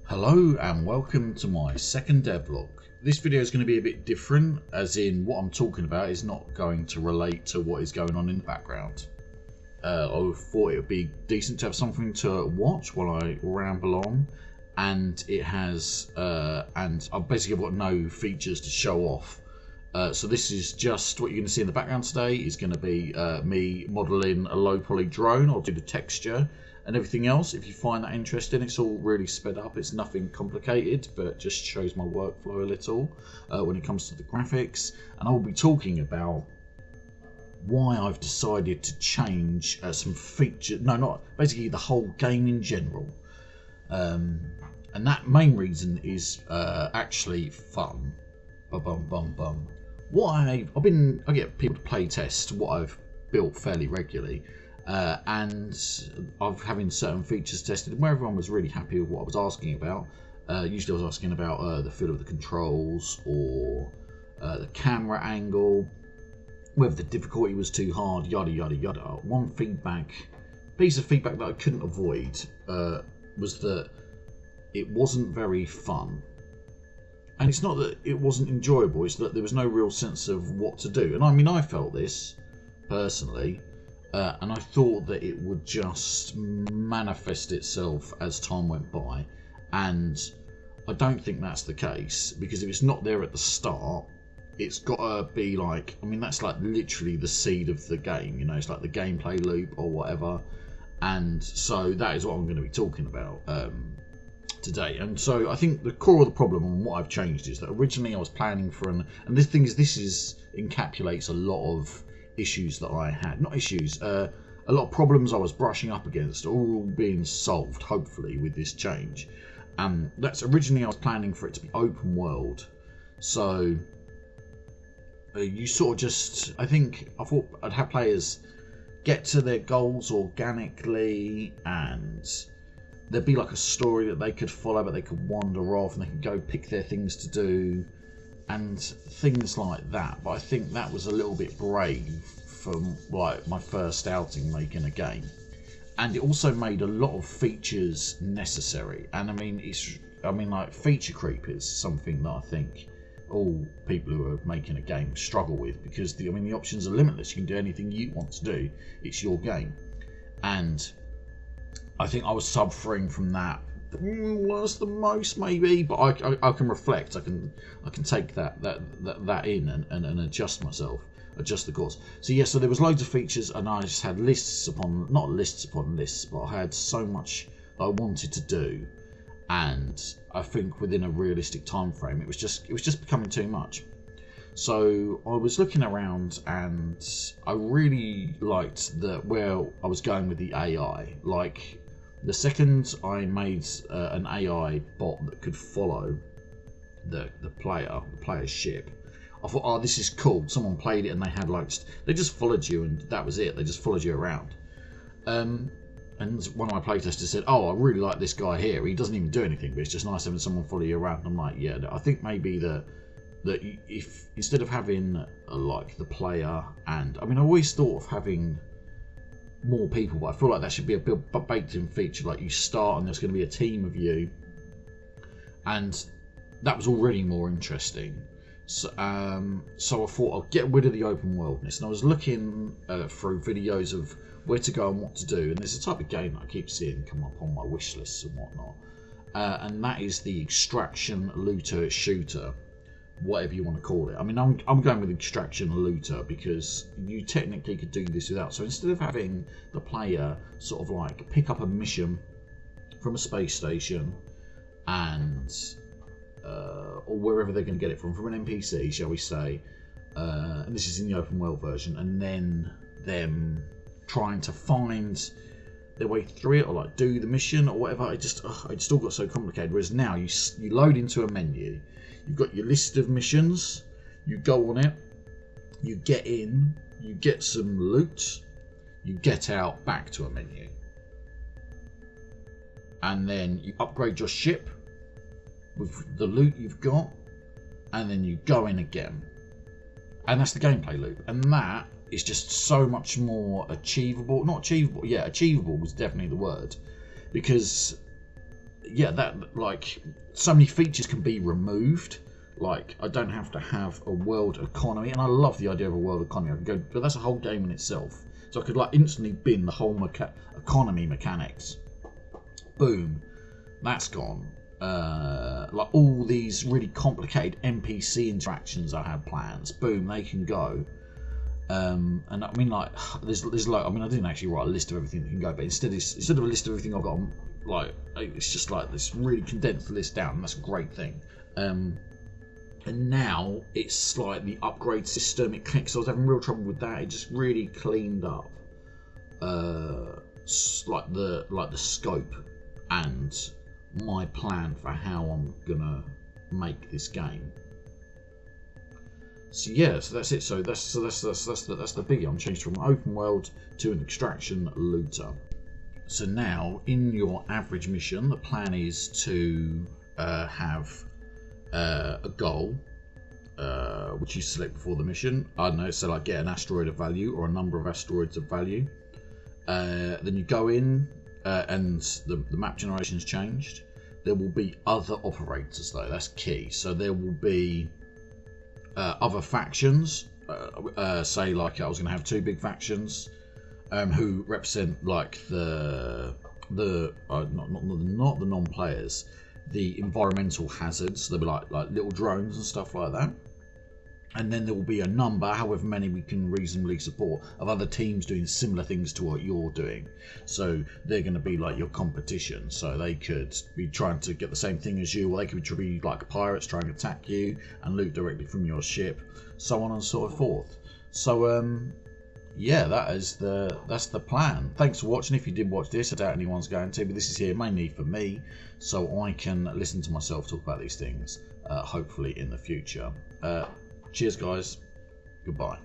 Hello and welcome to my second devlog. This video is going to be a bit different, as in what I'm talking about is not going to relate to what is going on in the background. I thought it would be decent to have something to watch while I ramble on, and it has, and I've basically got no features to show off. So this is just what you're going to see in the background today is going to be me modelling a low poly drone. I'll do the texture and everything else. If you find that interesting, it's all really sped up. It's nothing complicated, but just shows my workflow a little when it comes to the graphics. And I will be talking about why I've decided to change some features. No, not basically the whole game in general. And that main reason is actually fun. What I get people to play test what I've built fairly regularly. And I'm having certain features tested where everyone was really happy with what I was asking about. Usually I was asking about the feel of the controls or the camera angle, whether the difficulty was too hard, yada yada yada. One piece of feedback that I couldn't avoid was that it wasn't very fun. And it's not that it wasn't enjoyable, it's that there was no real sense of what to do. And I mean, I felt this personally. And I thought that it would just manifest itself as time went by, and I don't think that's the case, because if it's not there at the start, it's got to be like, I mean, that's like literally the seed of the game, you know, it's like the gameplay loop or whatever. And so that is what I'm going to be talking about today. And so I think the core of the problem and what I've changed is that originally I was planning for this encapsulates a lot of issues that I had, not issues, a lot of problems I was brushing up against, all being solved hopefully with this change. That's originally I was planning for it to be open world, so you sort of just, I thought I'd have players get to their goals organically, and there'd be like a story that they could follow, but they could wander off and they could go pick their things to do and things like that. But I think that was a little bit brave from like my first outing making a game, and it also made a lot of features necessary. And I mean like feature creep is something that I think all people who are making a game struggle with, because the options are limitless. You can do anything you want to do, it's your game. And I think I was suffering from that was the most, maybe, but I can reflect. I can take that in and adjust myself, adjust the course. So there was loads of features, and I just had not lists upon lists, but I had so much that I wanted to do, and I think within a realistic time frame, it was just becoming too much. So I was looking around, and I really liked where I was going with the AI. Like, the second I made an AI bot that could follow the player's ship, I thought, oh, this is cool. Someone played it and they just followed you, and that was it. They just followed you around. And one of my playtesters said, oh, I really like this guy here. He doesn't even do anything, but it's just nice having someone follow you around. And I'm like, yeah, I think maybe that if instead of having like the player, and I always thought of having more people, but I feel like that should be a baked in feature. Like, you start and there's going to be a team of you, and that was already more interesting. So I thought I'll get rid of the open worldness, and I was looking through videos of where to go and what to do, and there's a type of game that I keep seeing come up on my wish lists and whatnot, and that is the extraction looter shooter, whatever you want to call it. I'm going with extraction looter because you technically could do this without. So instead of having the player sort of like pick up a mission from a space station and or wherever they're going to get it from an NPC, shall we say, and this is in the open world version, and then them trying to find their way through it or like do the mission or whatever, it just all got so complicated. Whereas now you load into a menu. You've got your list of missions, you go on it, you get in, you get some loot, you get out, back to a menu. And then you upgrade your ship with the loot you've got, and then you go in again. And that's the gameplay loop. And that is just so much more achievable. Not achievable, yeah, achievable was definitely the word. Because yeah, that like so many features can be removed. Like I don't have to have a world economy, and I love the idea of a world economy. I could go, but that's a whole game in itself. So I could like instantly bin the whole economy mechanics. Boom, that's gone. Like all these really complicated NPC interactions I had plans. Boom, they can go. And I mean, like, there's like, I mean, I didn't actually write a list of everything that can go, but instead of a list of everything I've got, like, it's just like this really condensed list down, and that's a great thing. And now it's like the upgrade system. It clicks. I was having real trouble with that. It just really cleaned up, like the scope and my plan for how I'm gonna make this game. So yeah, so that's it. So that's the biggie. I'm changed from open world to an extraction looter. So now in your average mission, the plan is to have a goal, which you select before the mission. I don't know, so like get an asteroid of value or a number of asteroids of value. Then you go in, and the map generation has changed. There will be other operators though. That's key. So there will be other factions. Say like I was going to have two big factions, who represent like the not the non-players, the environmental hazards. They'll be like little drones and stuff like that. And then there will be a number, however many we can reasonably support, of other teams doing similar things to what you're doing. So they're going to be like your competition. So they could be trying to get the same thing as you, or they could be like pirates trying to attack you and loot directly from your ship, so on and so forth. So yeah, that's the plan. Thanks for watching. If you did watch this, I doubt anyone's going to, but this is here mainly for me, so I can listen to myself talk about these things, hopefully in the future. Cheers guys, goodbye.